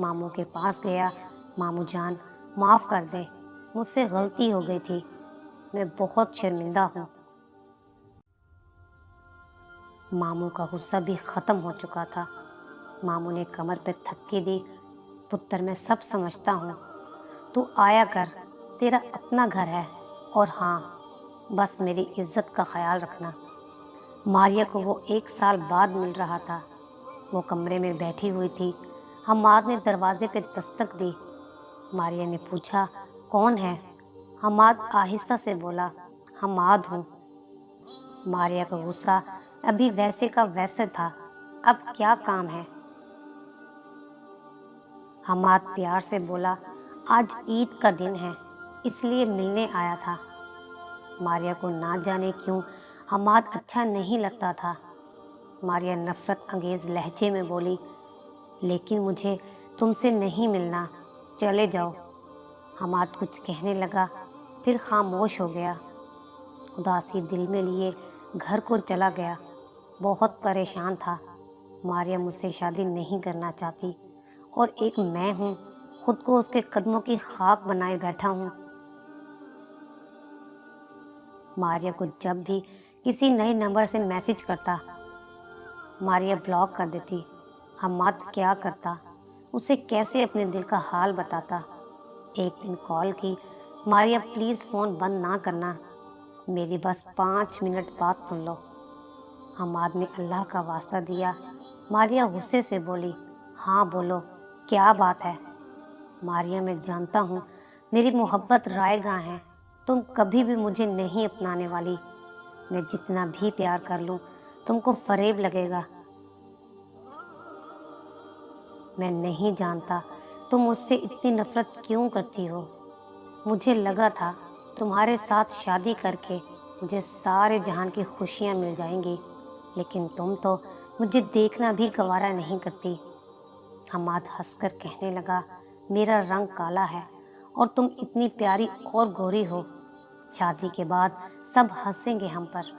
ماموں کے پاس گیا۔ ماموں جان معاف کر دیں، مجھ سے غلطی ہو گئی تھی، میں بہت شرمندہ ہوں۔ ماموں کا غصہ بھی ختم ہو چکا تھا۔ ماموں نے کمر پہ تھپکی دی۔ پتر میں سب سمجھتا ہوں، تو آیا کر، تیرا اپنا گھر ہے، اور ہاں بس میری عزت کا خیال رکھنا۔ ماریا کو وہ 1 سال بعد مل رہا تھا۔ وہ کمرے میں بیٹھی ہوئی تھی۔ حماد نے دروازے پہ دستک دی۔ ماریا نے پوچھا، کون ہے؟ حماد آہستہ سے بولا، حماد ہوں۔ ماریا کا غصہ ابھی ویسے کا ویسے تھا۔ اب کیا کام ہے؟ حماد پیار سے بولا، آج عید کا دن ہے، اس لیے ملنے آیا تھا۔ ماریا کو نہ جانے کیوں حماد اچھا نہیں لگتا تھا۔ ماریا نفرت انگیز لہجے میں بولی، لیکن مجھے تم سے نہیں ملنا، چلے جاؤ۔ حماد کچھ کہنے لگا، پھر خاموش ہو گیا۔ اداسی دل میں لیے گھر کو چلا گیا۔ بہت پریشان تھا۔ ماریا مجھ سے شادی نہیں کرنا چاہتی، اور ایک میں ہوں، خود کو اس کے قدموں کی خاک بنائے بیٹھا ہوں۔ ماریا کو جب بھی کسی نئے نمبر سے میسج کرتا، ماریا بلاک کر دیتی۔ حماد کیا کرتا؟ اسے کیسے اپنے دل کا حال بتاتا؟ ایک دن کال کی، ماریا پلیز فون بند نہ کرنا، میری بس 5 منٹ بات سن لو۔ حماد نے اللہ کا واسطہ دیا۔ ماریا غصے سے بولی، ہاں بولو، کیا بات ہے؟ ماریا میں جانتا ہوں میری محبت رائے گاں ہے، تم کبھی بھی مجھے نہیں اپنانے والی۔ میں جتنا بھی پیار کر لوں تم کو فریب لگے گا۔ میں نہیں جانتا تم مجھ سے اتنی نفرت کیوں کرتی ہو۔ مجھے لگا تھا تمہارے ساتھ شادی کر کے مجھے سارے جہان کی خوشیاں مل جائیں گی، لیکن تم تو مجھے دیکھنا بھی گوارا نہیں کرتی۔ حماد ہنس کر کہنے لگا، میرا رنگ کالا ہے اور تم اتنی پیاری اور گوری ہو، شادی کے بعد سب ہنسیں گے ہم پر۔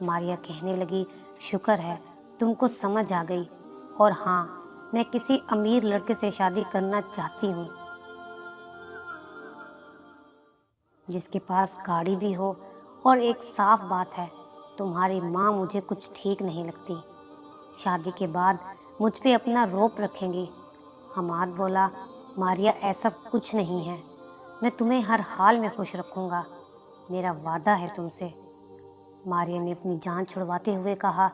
ماریا کہنے لگی، شکر ہے تم کو سمجھ آ گئی، اور ہاں میں کسی امیر لڑکے سے شادی کرنا چاہتی ہوں، جس کے پاس گاڑی بھی ہو، اور ایک صاف بات ہے، تمہاری ماں مجھے کچھ ٹھیک نہیں لگتی، شادی کے بعد مجھ پہ اپنا روپ رکھیں گی۔ حماد بولا، ماریا ایسا کچھ نہیں ہے، میں تمہیں ہر حال میں خوش رکھوں گا، میرا وعدہ ہے تم سے۔ ماریا نے اپنی جان چھڑواتے ہوئے کہا،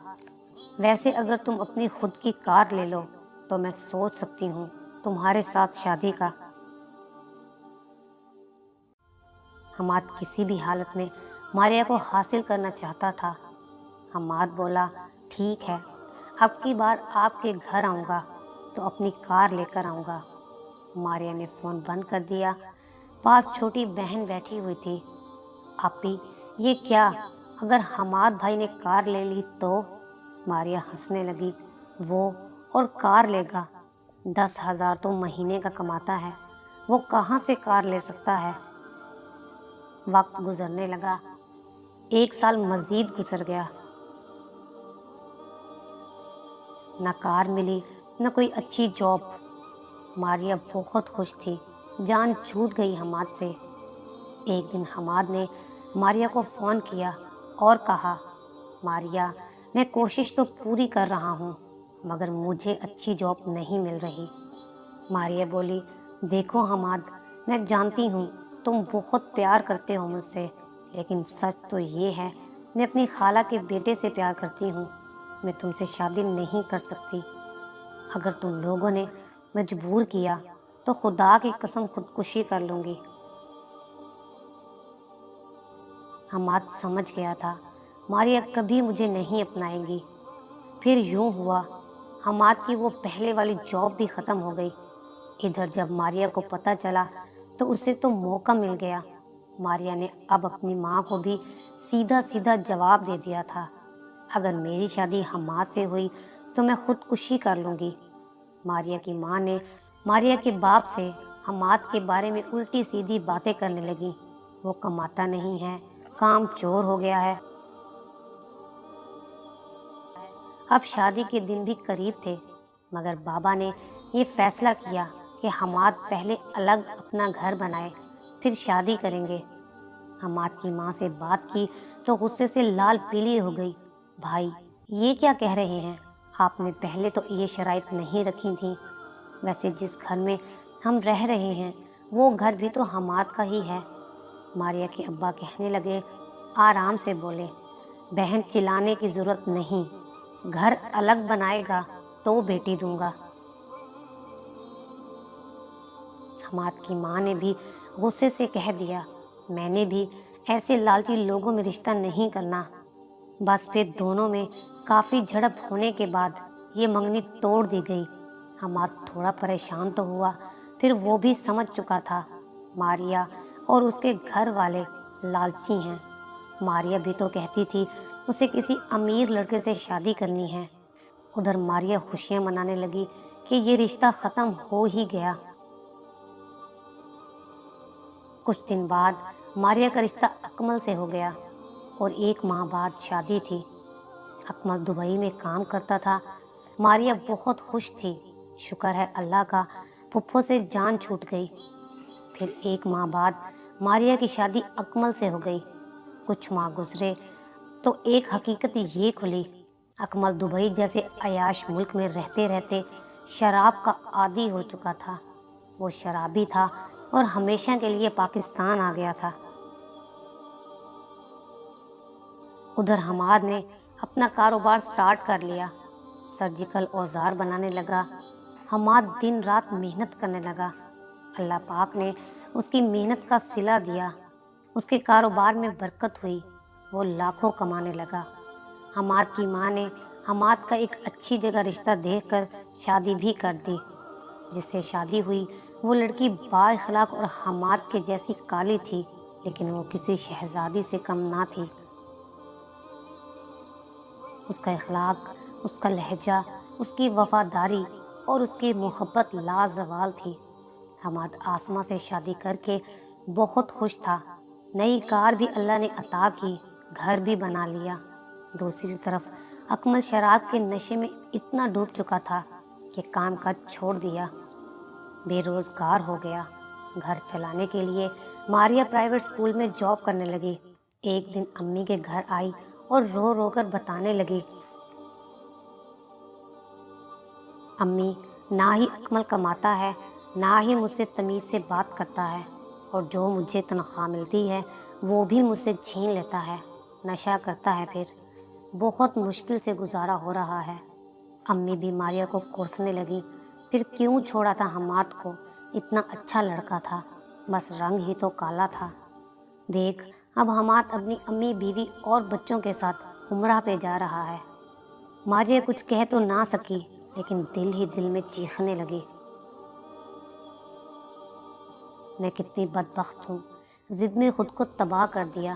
ویسے اگر تم اپنی خود کی کار لے لو تو میں سوچ سکتی ہوں تمہارے ساتھ شادی کا۔ حماد کسی بھی حالت میں ماریا کو حاصل کرنا چاہتا تھا۔ حماد بولا، ٹھیک ہے، اب کی بار آپ کے گھر آؤں گا تو اپنی کار لے کر آؤں گا۔ ماریا نے فون بند کر دیا۔ پاس چھوٹی بہن بیٹھی ہوئی تھی۔ آپی، یہ کیا؟ اگر حماد بھائی نے کار لے لی تو؟ ماریا ہنسنے لگی، وہ اور کار لے گا؟ 10,000 تو مہینے کا کماتا ہے، وہ کہاں سے کار لے سکتا ہے؟ وقت گزرنے لگا۔ 1 سال مزید گزر گیا۔ نہ کار ملی، نہ کوئی اچھی جاب۔ ماریا بہت خوش تھی، جان چھوٹ گئی حماد سے۔ ایک دن حماد نے ماریا کو فون کیا اور کہا، ماریا، میں کوشش تو پوری کر رہا ہوں مگر مجھے اچھی جاب نہیں مل رہی۔ ماریا بولی، دیکھو حماد، میں جانتی ہوں تم بہت پیار کرتے ہو مجھ سے، لیکن سچ تو یہ ہے میں اپنی خالہ کے بیٹے سے پیار کرتی ہوں، میں تم سے شادی نہیں کر سکتی۔ اگر تم لوگوں نے مجبور کیا تو خدا کی قسم خودکشی کر لوں گی۔ حماد سمجھ گیا تھا ماریا کبھی مجھے نہیں اپنائے گی۔ پھر یوں ہوا، حماد کی وہ پہلے والی جاب بھی ختم ہو گئی۔ ادھر جب ماریا کو پتہ چلا تو اسے تو موقع مل گیا۔ ماریا نے اب اپنی ماں کو بھی سیدھا سیدھا جواب دے دیا تھا، اگر میری شادی حماد سے ہوئی تو میں خودکشی کر لوں گی۔ ماریا کی ماں نے ماریا کے باپ سے حماد کے بارے میں الٹی سیدھی باتیں کرنے لگی، وہ کماتا نہیں ہے، کام چور ہو گیا ہے۔ اب شادی کے دن بھی قریب تھے، مگر بابا نے یہ فیصلہ کیا کہ حماد پہلے الگ اپنا گھر بنائے پھر شادی کریں گے۔ حماد کی ماں سے بات کی تو غصے سے لال پیلی ہو گئی۔ بھائی یہ کیا کہہ رہے ہیں؟ آپ نے پہلے تو یہ شرائط نہیں رکھی تھیں۔ ویسے جس گھر میں ہم رہ رہے ہیں وہ گھر بھی تو حماد کا ہی ہے۔ ماریہ کے ابا کہنے لگے، آرام سے بولے، بہن چلانے کی ضرورت نہیں، گھر الگ بنائے گا تو بیٹی دوں گا۔ حماد کی ماں نے بھی غصے سے کہہ دیا، میں نے بھی ایسے لالچی لوگوں میں رشتہ نہیں کرنا۔ بس پھر دونوں میں کافی جھڑپ ہونے کے بعد یہ منگنی توڑ دی گئی۔ حماد تھوڑا پریشان تو ہوا، پھر وہ بھی سمجھ چکا تھا ماریہ اور اس کے گھر والے لالچی ہیں۔ ماریہ بھی تو کہتی تھی اسے کسی امیر لڑکے سے شادی کرنی ہے۔ ادھر ماریہ خوشیاں منانے لگی کہ یہ رشتہ ختم ہو ہی گیا۔ کچھ دن بعد ماریہ کا رشتہ اکمل سے ہو گیا اور 1 ماہ بعد شادی تھی۔ اکمل دبئی میں کام کرتا تھا۔ ماریہ بہت خوش تھی، شکر ہے اللہ کا پھپھو سے جان چھوٹ گئی۔ پھر 1 ماہ بعد ماریہ کی شادی اکمل سے ہو گئی۔ کچھ ماہ گزرے تو ایک حقیقت یہ کھلی، اکمل دبئی جیسے عیاش ملک میں رہتے رہتے شراب کا عادی ہو چکا تھا۔ وہ شرابی تھا اور ہمیشہ کے لیے پاکستان آ گیا تھا۔ ادھر حماد نے اپنا کاروبار سٹارٹ کر لیا، سرجیکل اوزار بنانے لگا۔ حماد دن رات محنت کرنے لگا۔ اللہ پاک نے اس کی محنت کا صلہ دیا، اس کے کاروبار میں برکت ہوئی، وہ لاکھوں کمانے لگا۔ حماد کی ماں نے حماد کا ایک اچھی جگہ رشتہ دیکھ کر شادی بھی کر دی۔ جس سے شادی ہوئی وہ لڑکی با اخلاق اور حماد کے جیسی کالی تھی، لیکن وہ کسی شہزادی سے کم نہ تھی۔ اس کا اخلاق، اس کا لہجہ، اس کی وفاداری اور اس کی محبت لازوال تھی۔ حماد آسماں سے شادی کر کے بہت خوش تھا۔ نئی کار بھی اللہ نے عطا کی، گھر بھی بنا لیا۔ دوسری طرف اکمل شراب کے نشے میں اتنا ڈوب چکا تھا کہ کام کاج چھوڑ دیا، بے روزگار ہو گیا۔ گھر چلانے کے لیے ماریہ پرائیویٹ اسکول میں جاب کرنے لگی۔ ایک دن امی کے گھر آئی اور رو رو کر بتانے لگی، امی نہ ہی اکمل کماتا ہے، نہ ہی مجھ سے تمیز سے بات کرتا ہے، اور جو مجھے تنخواہ ملتی ہے وہ بھی مجھ سے چھین لیتا ہے، نشہ کرتا ہے، پھر بہت مشکل سے گزارا ہو رہا ہے۔ امی بھی ماریہ کو کوسنے لگی، پھر کیوں چھوڑا تھا حماد کو، اتنا اچھا لڑکا تھا، بس رنگ ہی تو کالا تھا۔ دیکھ اب حماد اپنی امی، بیوی اور بچوں کے ساتھ عمرہ پہ جا رہا ہے۔ ماریہ کچھ کہہ تو نہ سکی، لیکن دل ہی دل میں چیخنے لگی، میں کتنی بدبخت ہوں، ضد میں خود کو تباہ کر دیا۔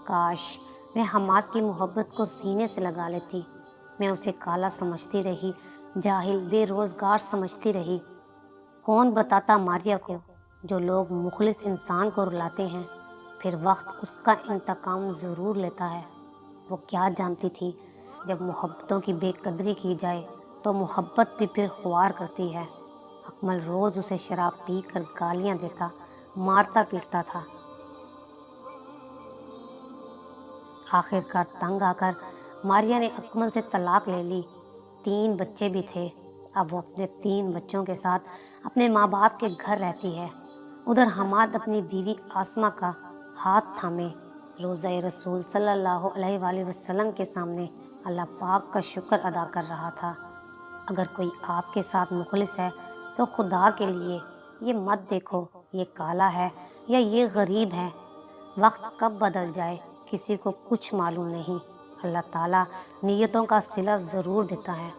کاش میں حماد کی محبت کو سینے سے لگا لیتی۔ میں اسے کالا سمجھتی رہی، جاہل، بے روزگار سمجھتی رہی۔ کون بتاتا ماریہ کو، جو لوگ مخلص انسان کو رلاتے ہیں پھر وقت اس کا انتقام ضرور لیتا ہے۔ وہ کیا جانتی تھی جب محبتوں کی بے قدری کی جائے تو محبت بھی پھر خوار کرتی ہے۔ اکمل روز اسے شراب پی کر گالیاں دیتا، مارتا پیٹتا تھا۔ آخر کار تنگ آ کر ماریہ نے اکمل سے طلاق لے لی۔ 3 بچے بھی تھے۔ اب وہ اپنے 3 بچوں کے ساتھ اپنے ماں باپ کے گھر رہتی ہے۔ ادھر حماد اپنی بیوی آسمہ کا ہاتھ تھامے روضہ رسول صلی اللہ علیہ وآلہ وسلم کے سامنے اللہ پاک کا شکر ادا کر رہا تھا۔ اگر کوئی آپ کے ساتھ مخلص ہے تو خدا کے لیے یہ مت دیکھو یہ کالا ہے یا یہ غریب ہے، وقت کب بدل جائے کسی کو کچھ معلوم نہیں۔ اللہ تعالیٰ نیتوں کا صلہ ضرور دیتا ہے۔